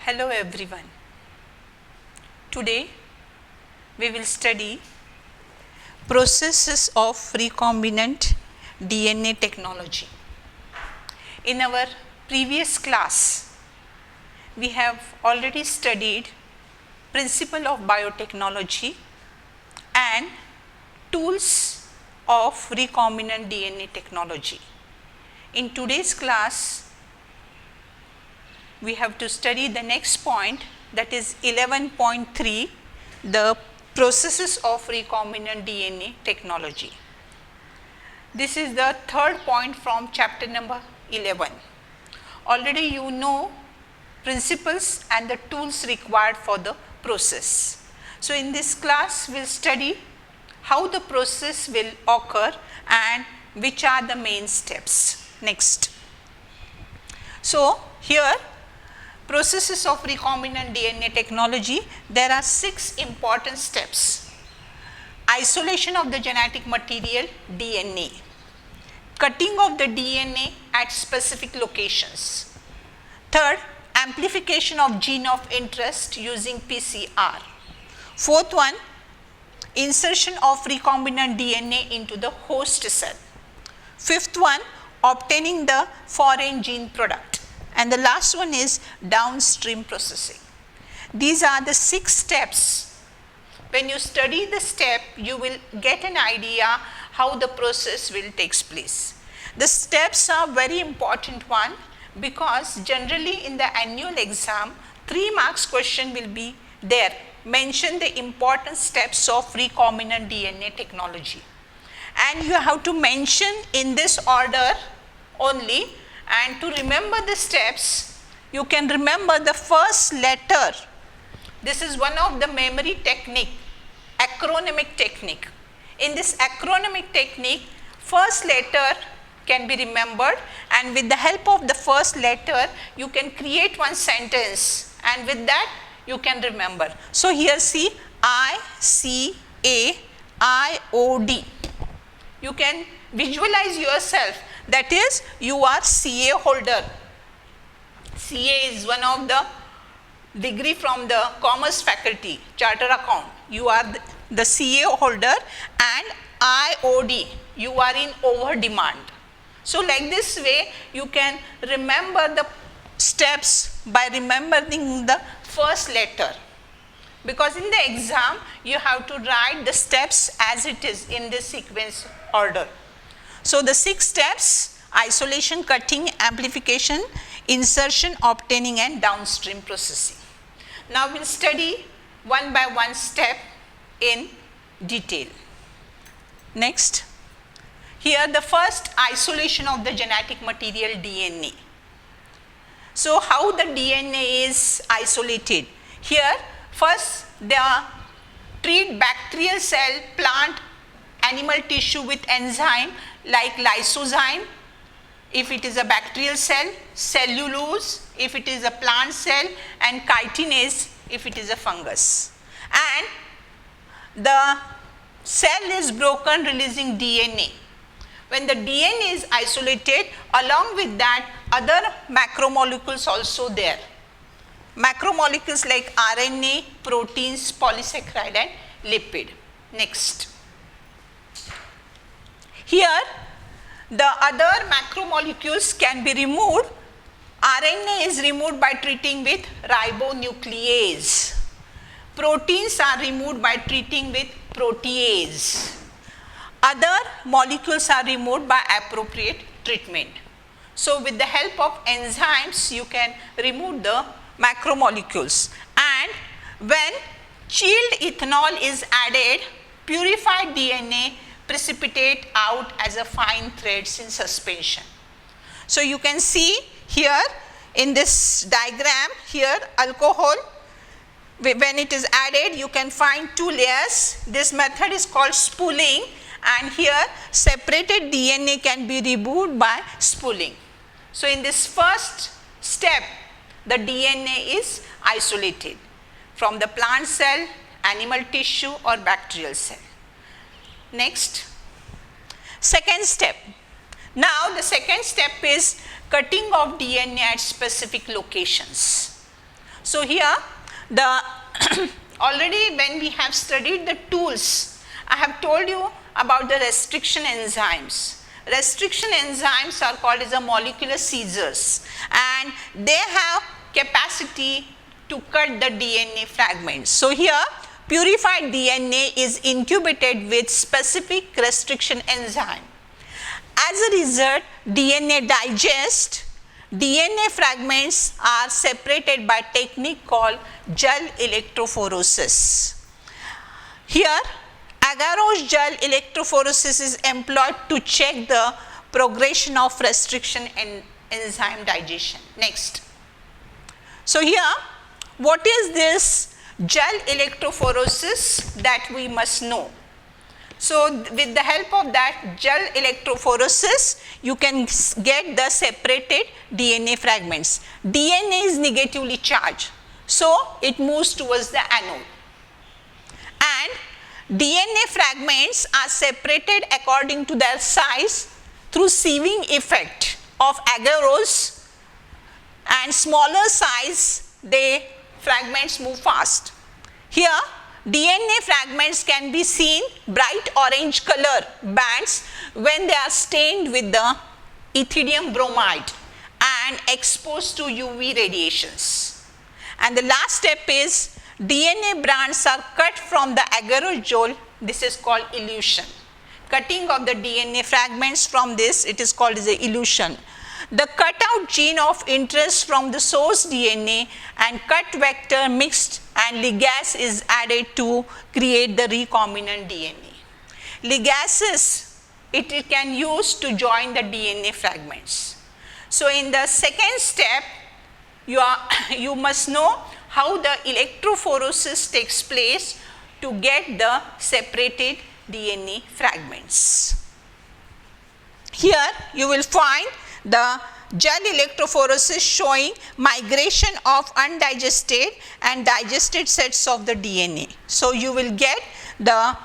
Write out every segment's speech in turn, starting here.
Hello everyone. Today we will study processes of recombinant DNA technology. In our previous class, we have already studied principle of biotechnology and tools of recombinant DNA technology. In today's class, we have to study the next point, that is 11.3, the processes of recombinant DNA technology. This is the third point from chapter number 11. Already you know principles and the tools required for the process. So in this class we will study how the process will occur and which are the main steps. Next. So here, processes of recombinant DNA technology, there are 6 important steps. Isolation of the genetic material DNA, cutting of the DNA at specific locations. Third, amplification of gene of interest using PCR. Fourth one, insertion of recombinant DNA into the host cell. Fifth one, obtaining the foreign gene product. And the last one is downstream processing. These are the 6 steps. When you study the step, you will get an idea how the process will take place. The steps are very important one, because generally in the annual exam, 3 marks question will be there. Mention the important steps of recombinant DNA technology. And you have to mention in this order only. And to remember the steps, you can remember the first letter. This is one of the memory technique, acronymic technique. In this acronymic technique, first letter can be remembered, and with the help of the first letter, you can create one sentence, and with that you can remember. So here see ICAIOD. You can visualize yourself. That is, you are CA holder. CA is one of the degree from the commerce faculty, charter account. You are the CA holder, and IOD, you are in over demand. So like this way, you can remember the steps by remembering the first letter. Because in the exam, you have to write the steps as it is in this sequence order. So the 6 steps: isolation, cutting, amplification, insertion, obtaining, and downstream processing. Now we will study one by one step in detail. Next, here the first, isolation of the genetic material DNA. So how the DNA is isolated? Here first they treat bacterial cell, plant, animal tissue with enzyme like lysozyme if it is a bacterial cell, cellulose if it is a plant cell, and chitinase if it is a fungus. And the cell is broken, releasing DNA. When the DNA is isolated, along with that other macromolecules also there. Macromolecules like RNA, proteins, polysaccharide, and lipid. Next. Here, the other macromolecules can be removed. RNA is removed by treating with ribonuclease. Proteins are removed by treating with protease. Other molecules are removed by appropriate treatment. So with the help of enzymes, you can remove the macromolecules. And when chilled ethanol is added, purified DNA precipitate out as a fine threads in suspension. So you can see here in this diagram, here alcohol, when it is added, you can find 2 layers. This method is called spooling, and here separated DNA can be removed by spooling. So in this first step, the DNA is isolated from the plant cell, animal tissue, or bacterial cell. Next, second step. Now the second step is cutting of DNA at specific locations. So here the already when we have studied the tools, I have told you about the restriction enzymes. Restriction enzymes are called as the molecular scissors, and they have capacity to cut the DNA fragments. So here purified DNA is incubated with specific restriction enzyme. As a result, DNA digests. DNA fragments are separated by technique called gel electrophoresis. Here agarose gel electrophoresis is employed to check the progression of restriction and enzyme digestion. Next. So here, what is this gel electrophoresis that we must know? So with the help of that gel electrophoresis, you can get the separated DNA fragments. DNA is negatively charged, so it moves towards the anode. And DNA fragments are separated according to their size through sieving effect of agarose, and smaller size the fragments move fast. Here DNA fragments can be seen bright orange color bands when they are stained with the ethidium bromide and exposed to UV radiations. And the last step is DNA brands are cut from the agarose. This is called elution. Cutting of the DNA fragments from this, it is called as a elution. The cutout gene of interest from the source DNA and cut vector mixed and ligase is added to create the recombinant DNA. Ligases it can use to join the DNA fragments. So in the second step, you must know how the electrophoresis takes place to get the separated DNA fragments. Here you will find the gel electrophoresis showing migration of undigested and digested sets of the DNA. So you will get the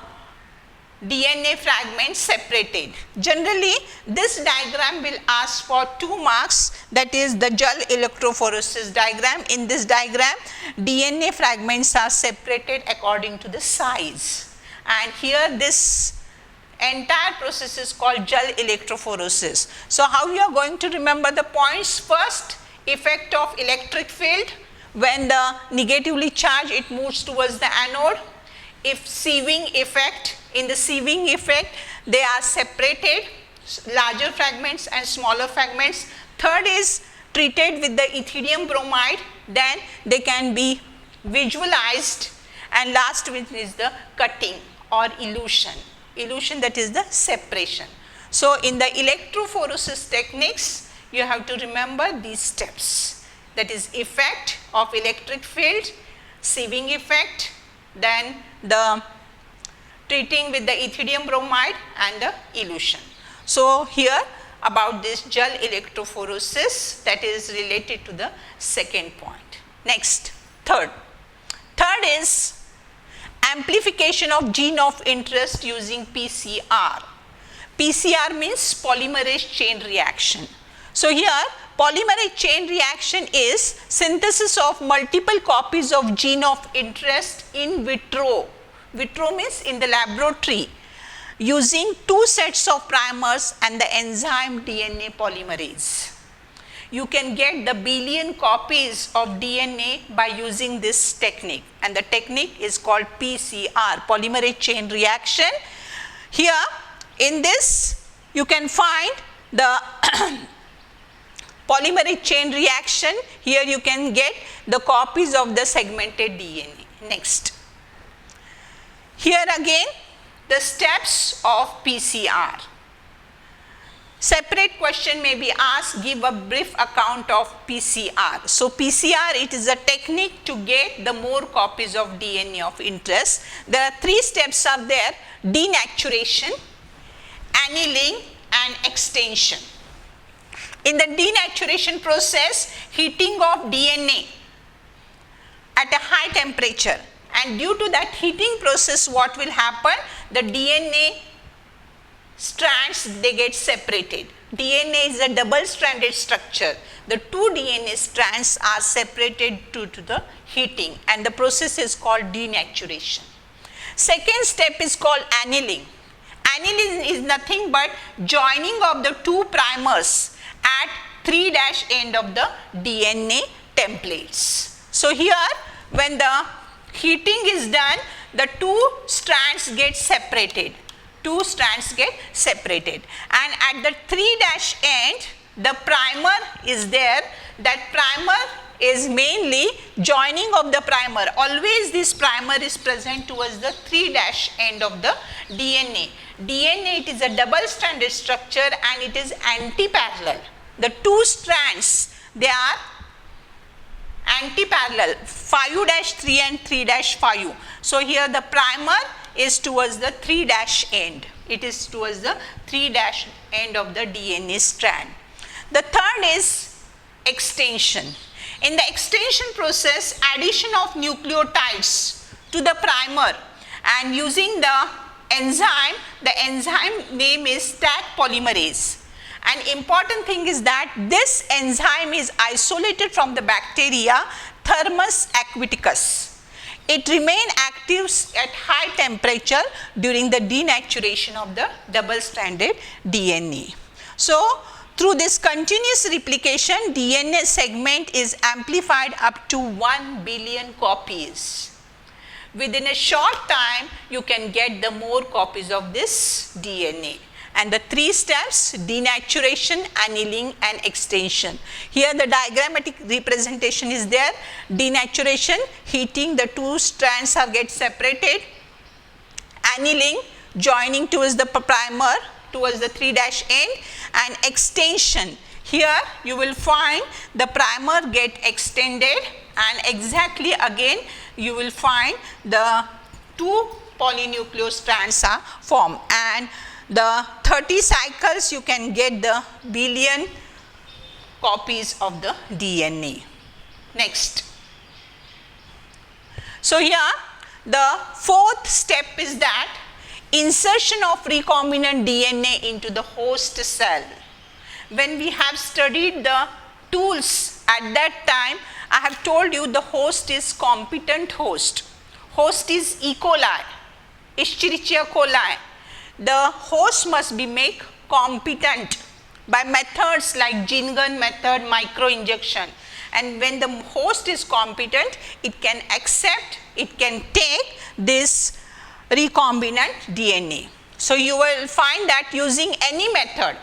DNA fragments separated. Generally, this diagram will ask for 2 marks, that is the gel electrophoresis diagram. In this diagram, DNA fragments are separated according to the size, and here this entire process is called gel electrophoresis. So how you are going to remember the points? First, effect of electric field. When the negatively charged, it moves towards the anode. If sieving effect, in the sieving effect, they are separated, larger fragments and smaller fragments. Third is treated with the ethidium bromide, then they can be visualized. And last one is the cutting or elution. Elution, that is the separation. So in the electrophoresis techniques, you have to remember these steps, that is effect of electric field, sieving effect, then the treating with the ethidium bromide and the elution. So here about this gel electrophoresis, that is related to the second point. Next, third is amplification of gene of interest using PCR. PCR means polymerase chain reaction. So here polymerase chain reaction is synthesis of multiple copies of gene of interest in vitro. Vitro means in the laboratory, using 2 sets of primers and the enzyme DNA polymerase. You can get the billion copies of DNA by using this technique, and the technique is called PCR, polymerase chain reaction. Here in this you can find the polymerase chain reaction. Here you can get the copies of the segmented DNA. Next, here again the steps of PCR. Separate question may be asked, give a brief account of PCR. So PCR, it is a technique to get the more copies of DNA of interest. There are 3 steps are there: denaturation, annealing and extension. In the denaturation process, heating of DNA at a high temperature, and due to that heating process, what will happen? The DNA strands, they get separated. DNA is a double-stranded structure. The two DNA strands are separated due to the heating, and the process is called denaturation. Second step is called annealing. Annealing is nothing but joining of the two primers at 3' end of the DNA templates. So here, when the heating is done, the two strands get separated. Two strands get separated, and at the 3' end, the primer is there. That primer is mainly joining of the primer. Always this primer is present towards the 3' end of the DNA. DNA, it is a double-stranded structure and it is anti-parallel. The two strands, they are anti-parallel, 5'3" and 3'5". So here the primer is towards the 3' end. It is towards the 3' end of the DNA strand. The third is extension. In the extension process, addition of nucleotides to the primer and using the enzyme name is Taq polymerase. An important thing is that this enzyme is isolated from the bacteria Thermus aquaticus. It remains active at high temperature during the denaturation of the double-stranded DNA. So, through this continuous replication, DNA segment is amplified up to 1 billion copies. Within a short time, you can get the more copies of this DNA. And the three steps: denaturation, annealing and extension. Here the diagrammatic representation is there. Denaturation, heating, the two strands are get separated. Annealing, joining towards the primer towards the 3' end, and extension. Here you will find the primer get extended, and exactly again you will find the two polynuclear strands are formed, and the 30 cycles you can get the billion copies of the DNA. Next. So here the fourth step is that insertion of recombinant DNA into the host cell. When we have studied the tools at that time, I have told you the host is competent host. Host is E. coli, Escherichia coli. The host must be made competent by methods like gene gun method, microinjection. And when the host is competent, it can accept, it can take this recombinant DNA. So you will find that using any method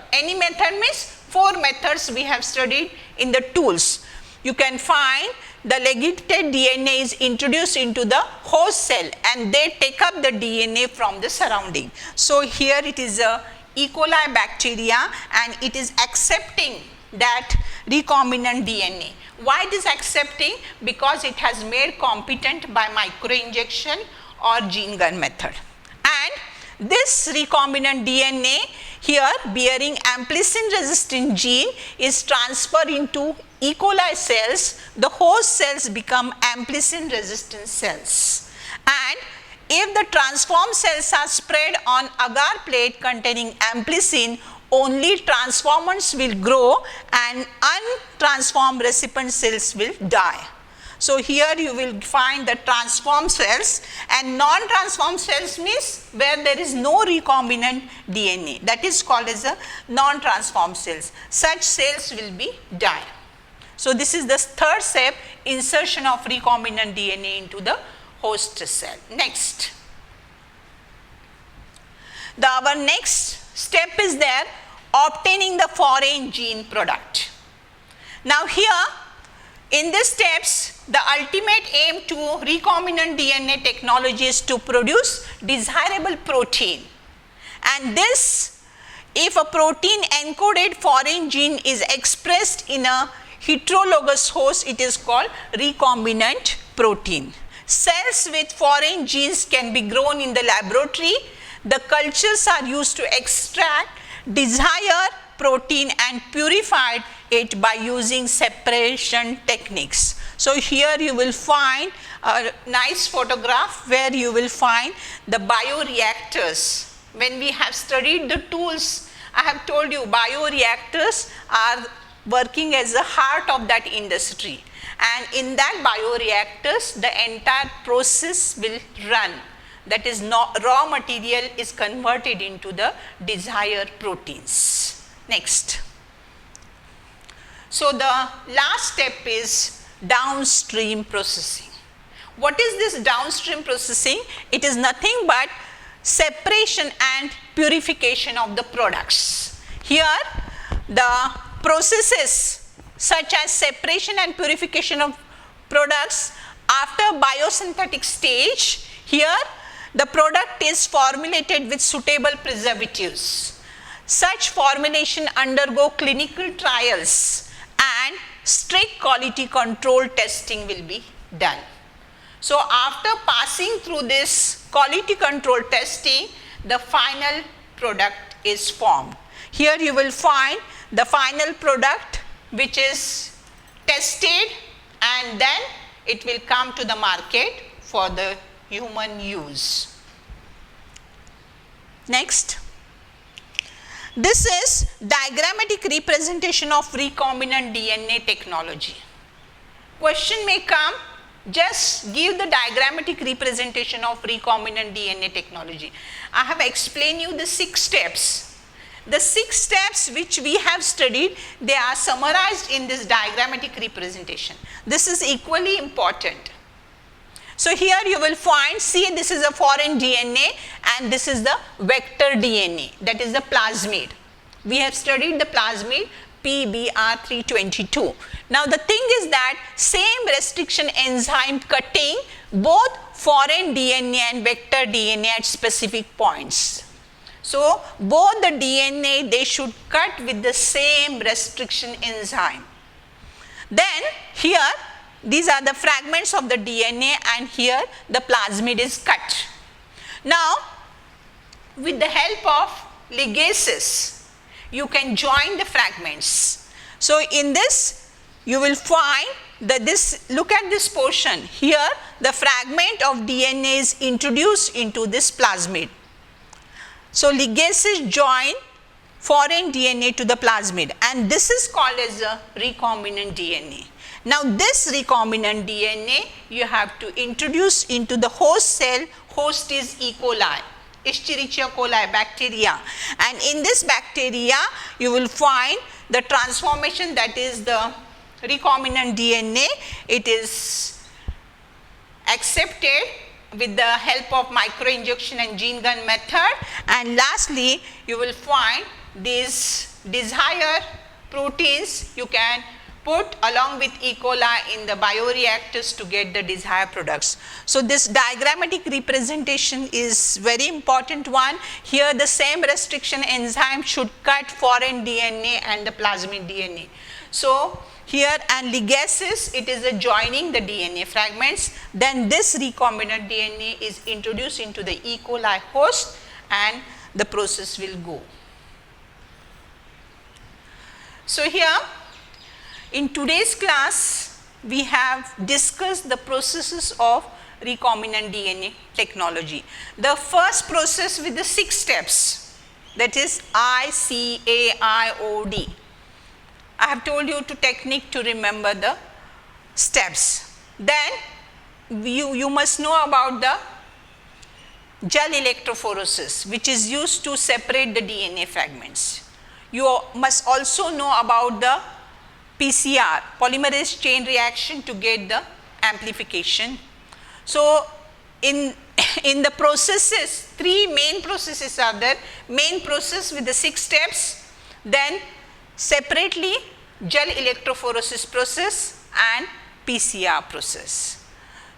means 4 methods we have studied in the tools. You can find the legated DNA is introduced into the host cell and they take up the DNA from the surrounding. So here it is a E. coli bacteria and it is accepting that recombinant DNA. Why it is accepting? Because it has made competent by microinjection or gene gun method. And this recombinant DNA here bearing amplicin resistant gene is transferred into E. coli cells. The host cells become amplicin resistant cells. And if the transformed cells are spread on agar plate containing amplicin, only transformants will grow and untransformed recipient cells will die. So here you will find the transformed cells, and non-transformed cells means where there is no recombinant DNA, that is called as a non-transformed cells. Such cells will be die. So this is the third step, insertion of recombinant DNA into the host cell. Next. Our next step is there, obtaining the foreign gene product. Now here in these steps, the ultimate aim to recombinant DNA technology is to produce desirable protein. And this, if a protein encoded foreign gene is expressed in a heterologous host, it is called recombinant protein. Cells with foreign genes can be grown in the laboratory. The cultures are used to extract desired protein and purified it by using separation techniques. So here you will find a nice photograph where you will find the bioreactors. When we have studied the tools, I have told you bioreactors are working as the heart of that industry, and in that bioreactors the entire process will run. That is, raw material is converted into the desired proteins. Next. So, the last step is downstream processing. What is this downstream processing? It is nothing but separation and purification of the products. Here, the processes such as separation and purification of products after biosynthetic stage, here the product is formulated with suitable preservatives. Such formulation undergo clinical trials and strict quality control testing will be done. So, after passing through this quality control testing, the final product is formed. Here you will find the final product which is tested, and then it will come to the market for the human use. Next. This is diagrammatic representation of recombinant DNA technology. Question may come, just give the diagrammatic representation of recombinant DNA technology. I have explained you the 6 steps. The 6 steps which we have studied, they are summarized in this diagrammatic representation. This is equally important. So, here you will find, see, this is a foreign DNA and this is the vector DNA, that is the plasmid. We have studied the plasmid PBr322. Now, the thing is that same restriction enzyme cutting both foreign DNA and vector DNA at specific points. So, both the DNA, they should cut with the same restriction enzyme. Then, here these are the fragments of the DNA, and here the plasmid is cut. Now, with the help of ligases, you can join the fragments. So, in this you will find that this, look at this portion, here the fragment of DNA is introduced into this plasmid. So, ligases join foreign DNA to the plasmid, and this is called as a recombinant DNA. Now, this recombinant DNA you have to introduce into the host cell. Host is E. coli, Escherichia coli bacteria, and in this bacteria you will find the transformation, that is the recombinant DNA. It is accepted with the help of microinjection and gene gun method, and lastly you will find these desired proteins you can put along with E. coli in the bioreactors to get the desired products. So, this diagrammatic representation is very important one. Here the same restriction enzyme should cut foreign DNA and the plasmid DNA. So, here and ligases, it is a joining the DNA fragments, then this recombinant DNA is introduced into the E. coli host and the process will go. So, here in today's class, we have discussed the processes of recombinant DNA technology. The first process with the 6 steps, that is ICAIOD. I have told you to technique to remember the steps. Then you must know about the gel electrophoresis, which is used to separate the DNA fragments. You must also know about the PCR, polymerase chain reaction, to get the amplification. So, in the processes, 3 main processes are there. Main process with the 6 steps, then separately gel electrophoresis process and PCR process.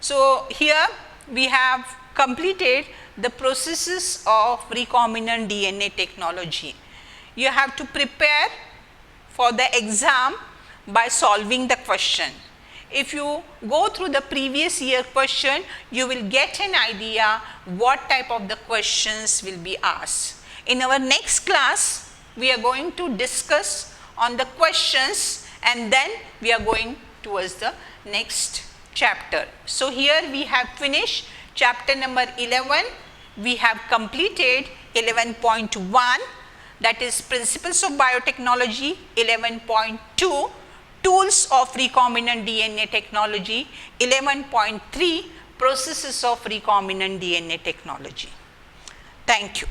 So, here we have completed the processes of recombinant DNA technology. You have to prepare for the exam by solving the question. If you go through the previous year question, you will get an idea what type of the questions will be asked. In our next class, we are going to discuss on the questions, and then we are going towards the next chapter. So, here we have finished chapter number 11. We have completed 11.1. that is Principles of Biotechnology, 11.2 Tools of Recombinant DNA Technology, 11.3 Processes of Recombinant DNA Technology. Thank you.